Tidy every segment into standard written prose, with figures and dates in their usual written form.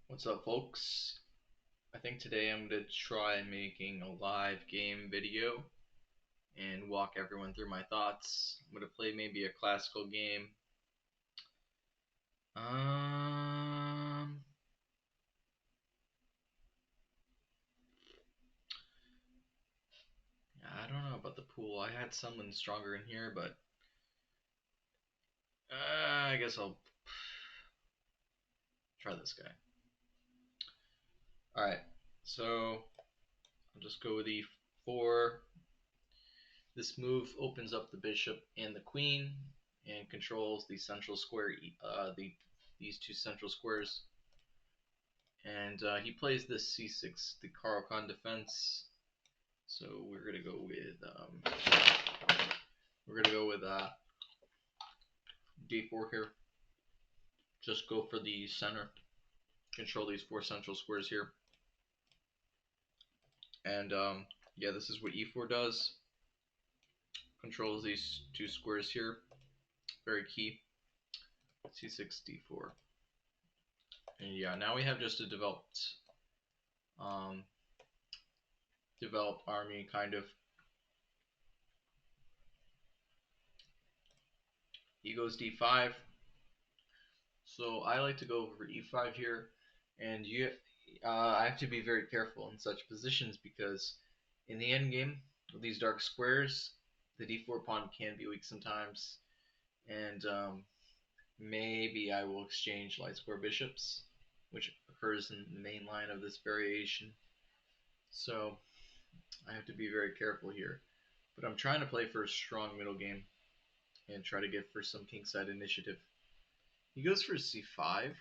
What's up, folks? I think today I'm going to try making a live game video and walk everyone through my thoughts. I'm going to play maybe a classical game. Um, I don't know about the pool. I had someone stronger in here, but I guess I'll try this guy. Alright, so I'll just go with e4. This move opens up the bishop and the queen and controls the central square, these two central squares. And he plays this c6, the Carl Khan defense. So we're gonna go with d4 here. Just go for the center, control these four central squares here. And yeah, this is what e4 does. Controls these two squares here. Very key. c6, d4. And yeah, now we have just a um, developed army kind of. He goes d5. So I like to go for e5 here, and I have to be very careful in such positions because in the end game with these dark squares, the d4 pawn can be weak sometimes, and maybe I will exchange light square bishops, which occurs in the main line of this variation. So I have to be very careful here, but I'm trying to play for a strong middle game and try to get for some kingside initiative. He goes for c5.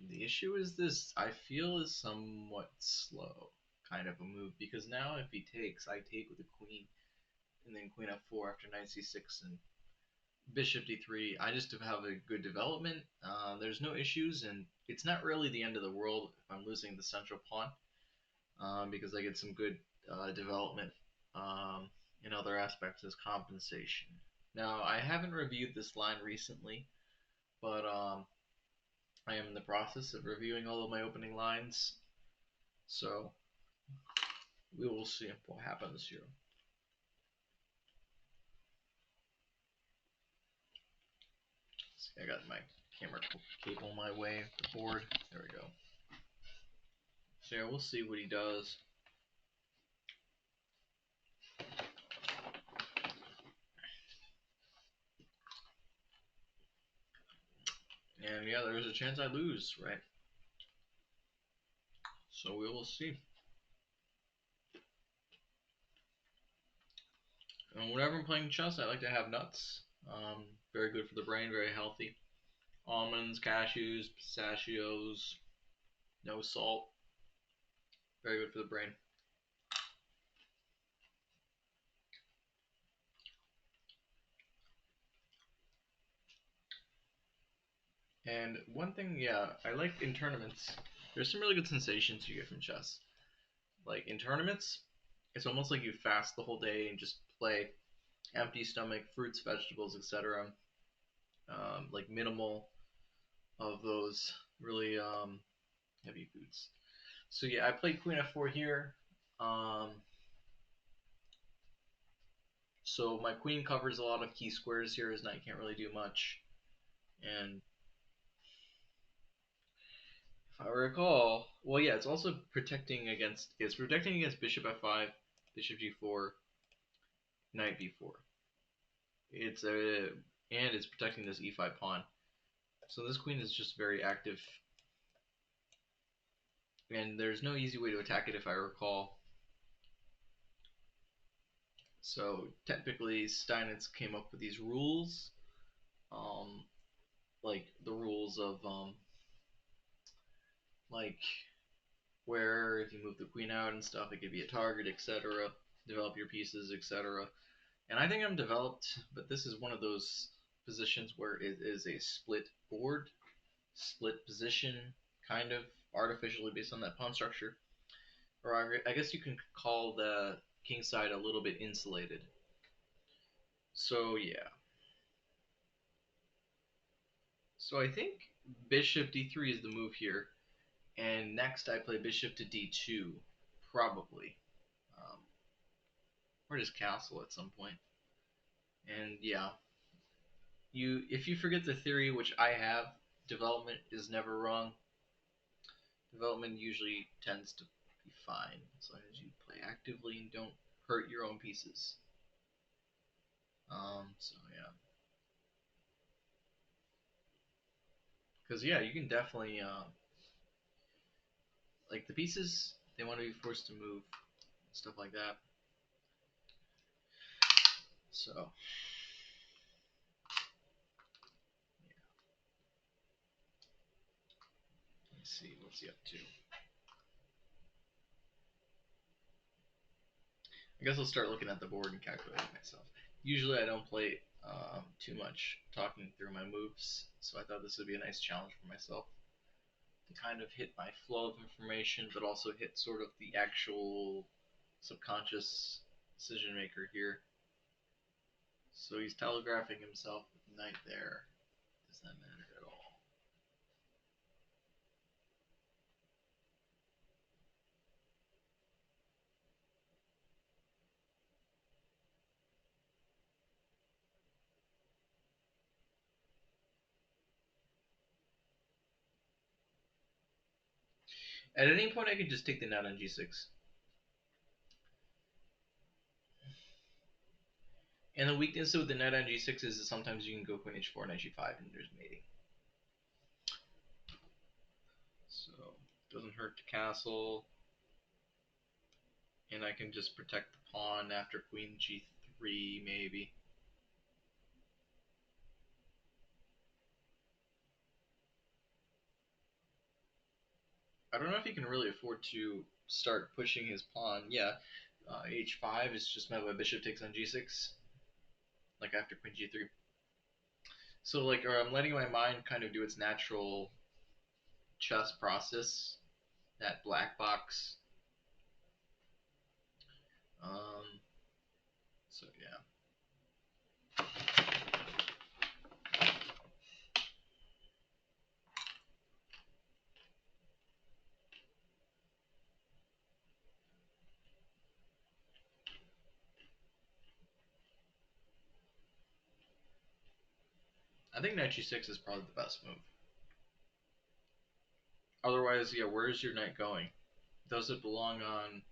The issue is this, I feel, is somewhat slow kind of a move, because now if he takes, I take with the queen, and then queen f4 after knight c6 and bishop d3. I just have a good development. There's no issues, and it's not really the end of the world if I'm losing the central pawn, because I get some good development in other aspects as compensation. Now, I haven't reviewed this line recently, but I am in the process of reviewing all of my opening lines, so we will see what happens here. See, I got my camera cable my way, the board. There we go. So yeah, we'll see what he does. And yeah, there's a chance I lose, right? So we will see. And whenever I'm playing chess, I like to have nuts. Very good for the brain, very healthy. Almonds, cashews, pistachios, no salt. Very good for the brain. And one thing, yeah, I like in tournaments, there's some really good sensations you get from chess. Like in tournaments, it's almost like you fast the whole day and just play empty stomach, fruits, vegetables, etc. Like minimal of those really heavy foods. So yeah, I played queen f4 here. Um, so my queen covers a lot of key squares here. His knight can't really do much. And if I recall, well, yeah, it's also protecting against bishop f5, bishop g4, knight b4. It's a and it's protecting this e5 pawn. So this queen is just very active, and there's no easy way to attack it if I recall. So technically, Steinitz came up with these rules, um, like the rules of like where if you move the queen out and stuff, it could be a target, etc. Develop your pieces, etc. And I think I'm developed, but this is one of those positions where it is a split board, split position, kind of artificially based on that pawn structure. Or I guess you can call the kingside a little bit insulated. So yeah. So I think bishop d3 is the move here, And next I play bishop to d2, probably. Um, or just castle at some point. And yeah, if you forget the theory, which I have, development is never wrong. Development usually tends to be fine as long as you play actively and don't hurt your own pieces. So yeah, because yeah, you can definitely like the pieces they want to be forced to move, stuff like that. So yeah. Let's see what's he up to. I guess I'll start looking at the board and calculating myself. Usually I don't play too much talking through my moves, so I thought this would be a nice challenge for myself to kind of hit my flow of information, but also hit sort of the actual subconscious decision maker here. So he's telegraphing himself with knight there. Does that matter at all? At any point I can just take the knight on g6. And the weakness with the knight on g6 is that sometimes you can go queen h4, knight g5, and there's mating. So it doesn't hurt to castle. And I can just protect the pawn after queen g3, maybe. I don't know if he can really afford to start pushing his pawn. Yeah, h5 is just met by bishop takes on g6, like after queen g3. So like, or I'm letting my mind kind of do its natural chess process, that black box. Um, so yeah. I think knight g6 is probably the best move. Otherwise, yeah, where's your knight going? Does it belong on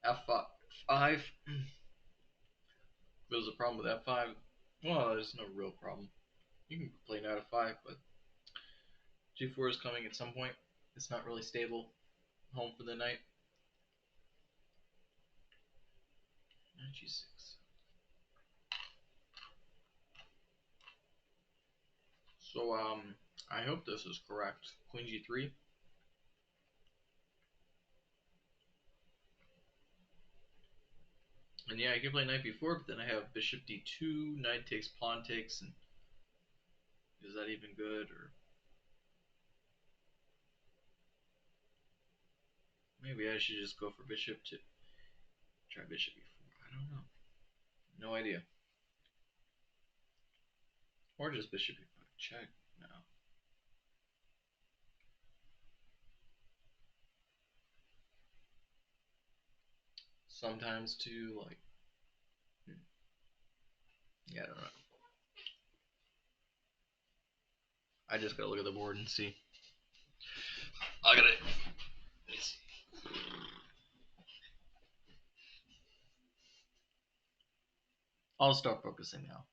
f5? There's a problem with f5. Well, there's no real problem. You can play knight f5, but g4 is coming at some point. It's not really stable home for the knight. Knight g6. So I hope this is correct. Queen g3. And yeah, I can play knight b4, but then I have bishop d2, knight takes, pawn takes, and is that even good? Or maybe I should just go for bishop to try bishop b4. I don't know. No idea. Or just bishop b5. Check. No. Sometimes too, like, yeah, I don't know. I just gotta look at the board and see. I gotta. I'll start focusing now.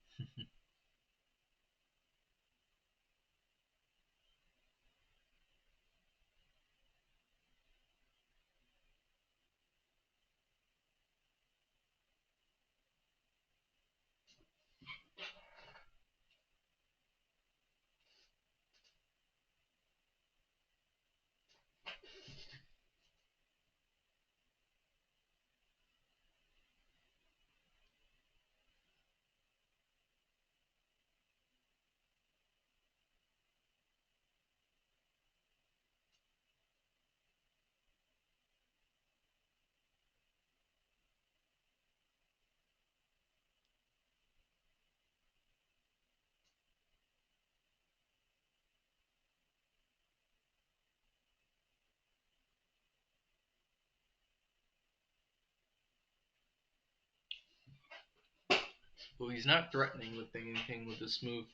Well, he's not threatening with anything with this move.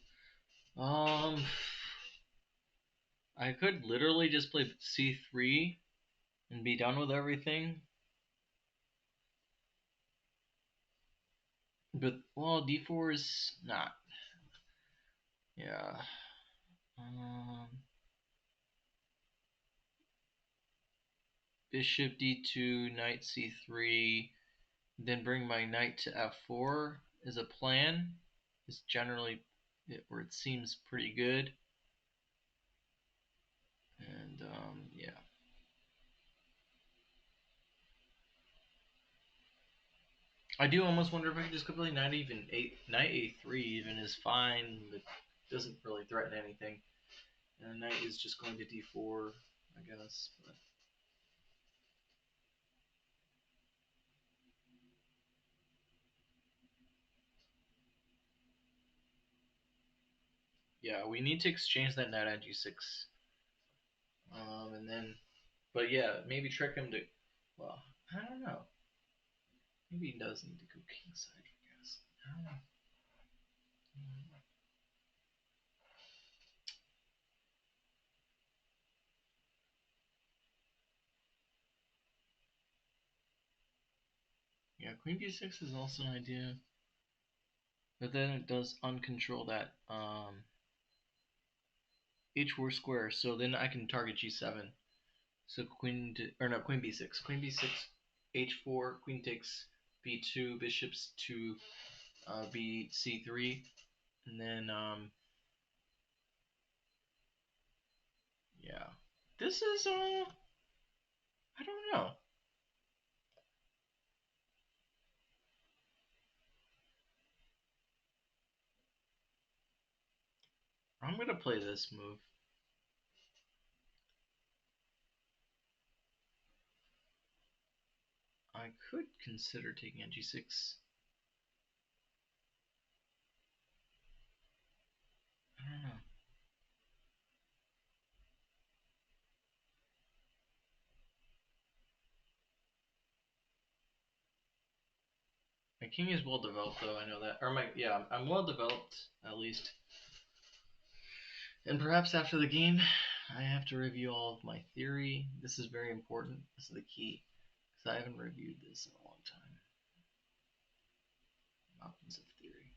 Um, I could literally just play c3 and be done with everything. But well, d4 is not. Yeah. Um, Bishop d2, knight c3, then bring my knight to f4 is a plan. Is generally where it seems pretty good. And yeah. I do almost wonder if I could just play knight a3 even is fine, but doesn't really threaten anything. And knight is just going to d4, I guess. But yeah, we need to exchange that knight on g6. And then, but yeah, maybe trick him to. Well, I don't know. Maybe he does need to go kingside, I guess. I don't know. Yeah, queen b6 is also an idea. But then it does uncontrol that h4 square, so then I can target g7. So queen b6, queen b6, h4, queen takes b2, bishops to b c3, and then yeah, this is I don't know. I'm gonna play this move. I could consider taking on g6. I don't know. My king is well developed though. I know that. Or my yeah, I'm well developed at least. And perhaps after the game, I have to review all of my theory. This is very important. This is the key. Because I haven't reviewed this in a long time. Mountains of theory.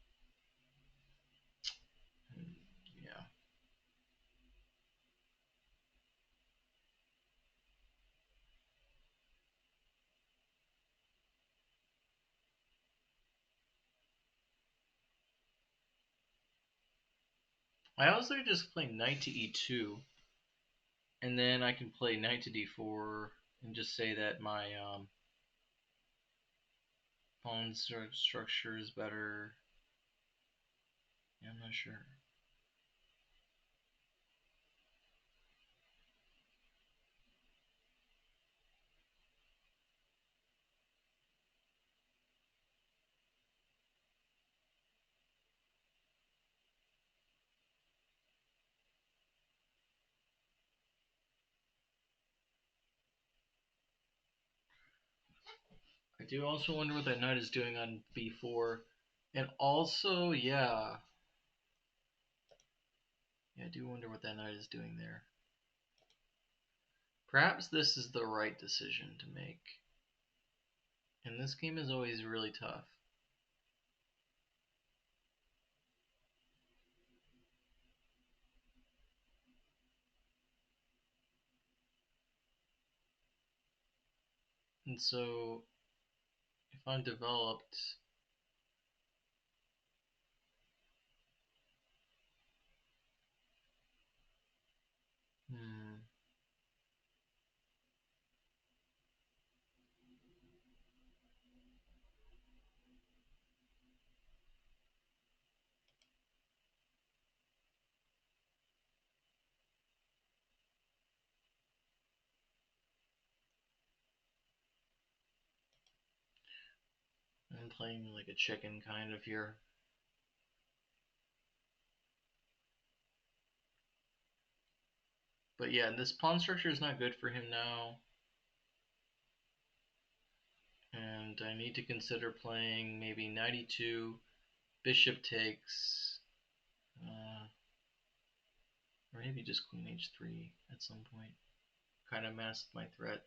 And, yeah. I also just play knight to e2. And then I can play knight to d4 and just say that my pawn structure is better. Yeah, I'm not sure. I do also wonder what that knight is doing on b4. And also, yeah. Yeah, I do wonder what that knight is doing there. Perhaps this is the right decision to make. And this game is always really tough. And so, if I'm developed, hmm, I'm playing like a chicken kind of here. But yeah, this pawn structure is not good for him now. And I need to consider playing maybe knight e2 Bishop takes, uh, or maybe just queen h3 at some point. Kind of masked my threat.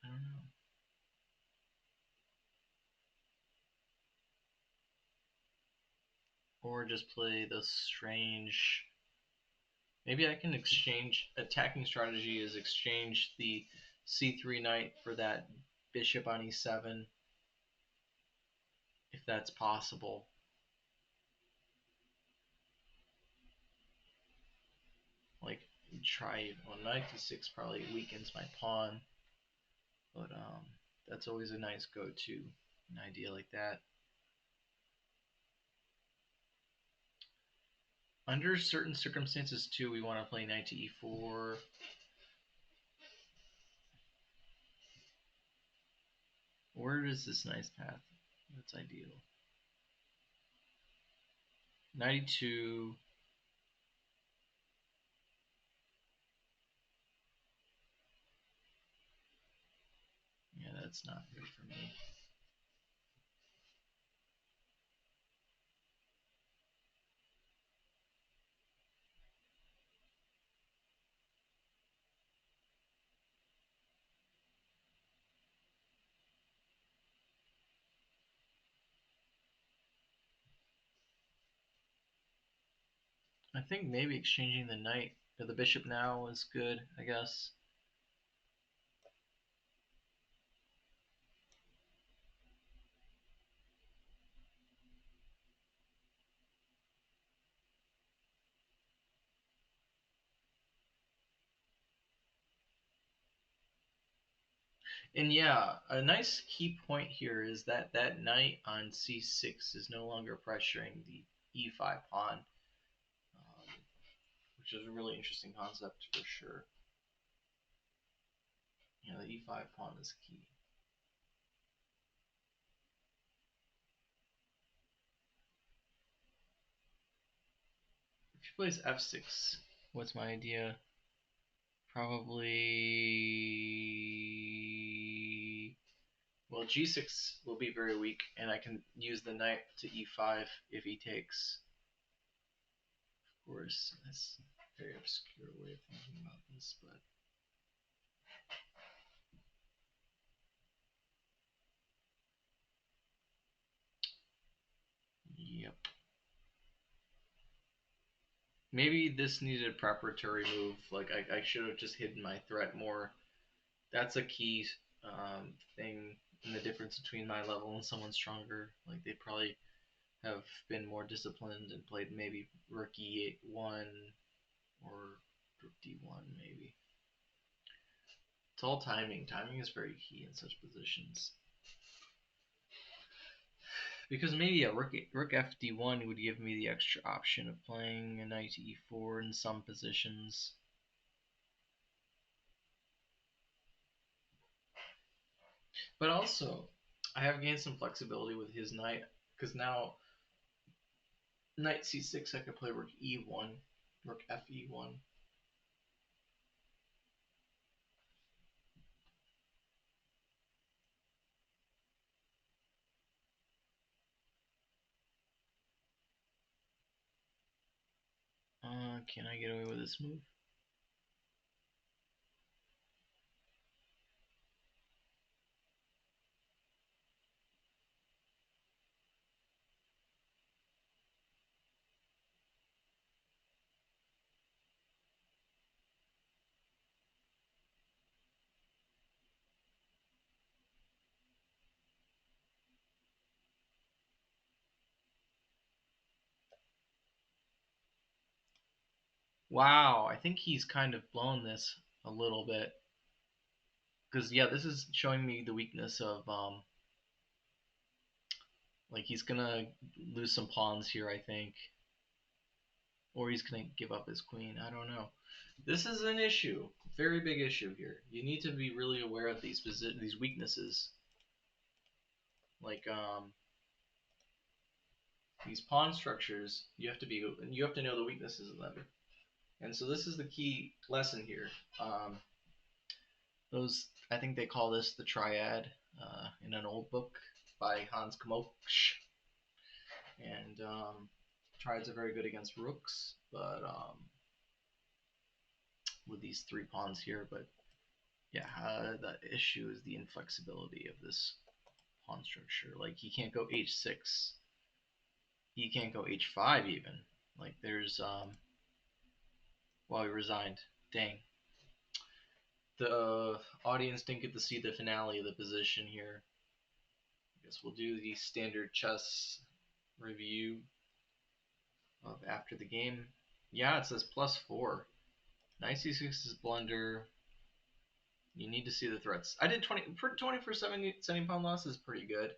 I don't know. Or just play the strange. Maybe I can exchange. Attacking strategy is exchange the c3 knight for that bishop on e7, if that's possible. Like, try on knight d6 probably weakens my pawn, but that's always a nice go-to, an idea like that. Under certain circumstances too, we want to play knight to e4. Where is this nice path? That's ideal. 92. Yeah, that's not good for me. I think maybe exchanging the knight or the bishop now is good, I guess. And yeah, a nice key point here is that that knight on c6 is no longer pressuring the e5 pawn, which is a really interesting concept for sure. Yeah, the e5 pawn is key. If he plays f6, what's my idea? Probably. Well, g6 will be very weak, and I can use the knight to e5 if he takes. Of course, that's a very obscure way of thinking about this, but. Yep. Maybe this needed a preparatory move. Like, I should have just hidden my threat more. That's a key thing in the difference between my level and someone stronger. Like, they probably have been more disciplined and played maybe rook e1 or rook d1 maybe. It's all timing. Timing is very key in such positions. Because maybe a rook fd1 would give me the extra option of playing a knight to e4 in some positions. But also, I have gained some flexibility with his knight, because now knight c6 I could play rook e1, rook fe1. Can I get away with this move? Wow, I think he's kind of blown this a little bit. Because, yeah, this is showing me the weakness of, like, he's gonna lose some pawns here, I think. Or he's gonna give up his queen. I don't know. This is an issue, very big issue here. You need to be really aware of these weaknesses, like these pawn structures. You have to know the weaknesses of them, and so this is the key lesson here. Those I think they call this the Triad in an old book by Hans Kmoch, and Triads are very good against rooks, but with these three pawns here. But yeah, the issue is the inflexibility of this pawn structure. Like he can't go h6, he can't go h5 even. Like there's well, he resigned. Dang. The audience didn't get to see the finale of the position here. I guess we'll do the standard chess review of after the game. Yeah, it says +4. Knight c6 is blunder. You need to see the threats. I did 20 for 70 pound loss is pretty good.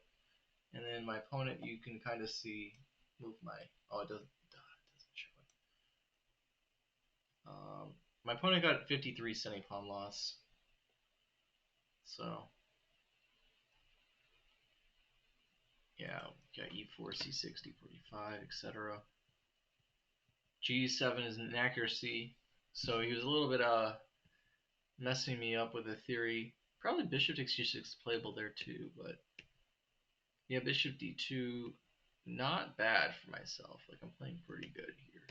And then my opponent, you can kind of see move my. Oh, it doesn't show it. My opponent got 53 pawn loss. So yeah, got e4, c6, d45, etc. g7 is an inaccuracy, so he was a little bit messing me up with a theory. Probably bishop takes g6 is playable there too, but yeah, bishop d2, not bad for myself. Like I'm playing pretty good here.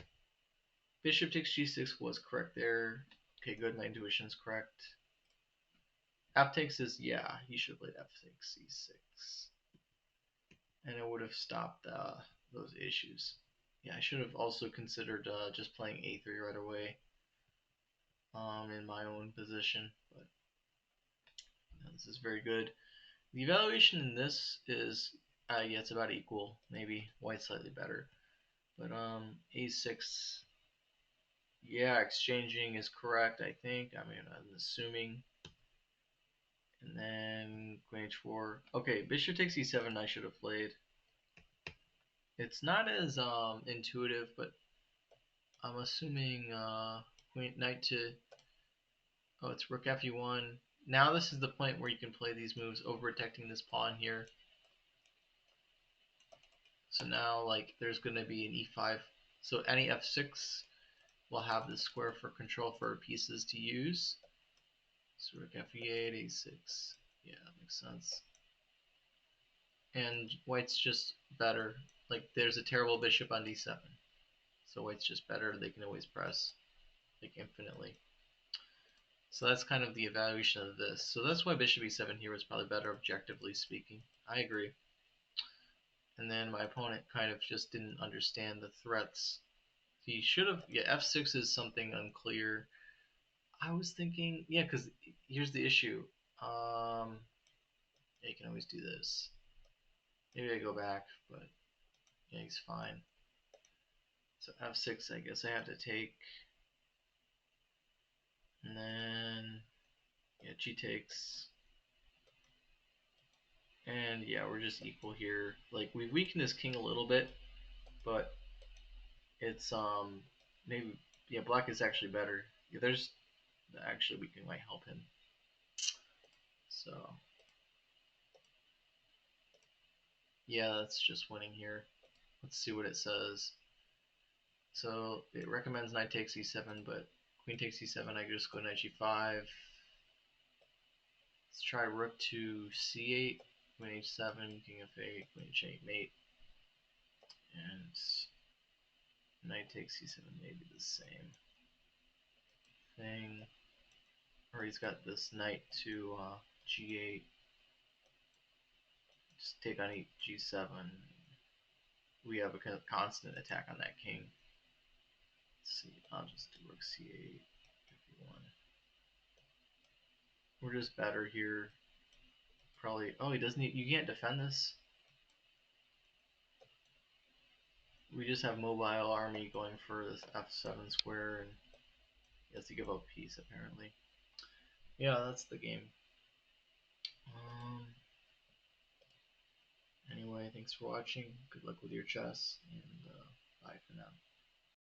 Bishop takes g6 was correct there. Okay, good. My intuition's correct. F takes is, yeah, he should have played f6, c6. And it would have stopped those issues. Yeah, I should have also considered just playing a3 right away in my own position. But this is very good. The evaluation in this is, yeah, it's about equal. Maybe white slightly better. But a6, yeah, exchanging is correct, I think. I mean, I'm assuming. And then queen h4. Okay, bishop takes e7 I should have played. It's not as intuitive, but I'm assuming queen knight to, oh, it's rook fe1. Now this is the point where you can play these moves, over-protecting this pawn here. So now like there's going to be an e5. So any f6 will have this square for control for pieces to use. So rook fe8, a6. Yeah, that makes sense. And white's just better. Like there's a terrible bishop on d7. So white's just better. They can always press like infinitely. So that's kind of the evaluation of this. So that's why bishop e7 here was probably better objectively speaking. I agree. And then my opponent kind of just didn't understand the threats. He should have, yeah, f6 is something unclear. I was thinking, yeah, because here's the issue. Yeah, you can always do this. Maybe I go back, but yeah, he's fine. So f6, I guess I have to take. And then, yeah, g takes. And yeah, we're just equal here. Like, we've weakened his king a little bit, but it's, maybe, yeah, black is actually better. Yeah, there's, actually, we can, might help him. So, yeah, that's just winning here. Let's see what it says. So it recommends knight takes e7, but queen takes e7. I just go knight g5. Let's try rook to c8, queen h7, king f8, queen h8, mate, and knight takes c7. Maybe the same thing. Or he's got this knight to g8. Just take on g7. We have a constant attack on that king. Let's see, I'll just do rook c8, f1. We're just better here. Probably. Oh, he doesn't. You can't defend this. We just have mobile army going for this f7 square, and he has to give up a piece apparently. Yeah, that's the game. Anyway, thanks for watching. Good luck with your chess, and bye for now.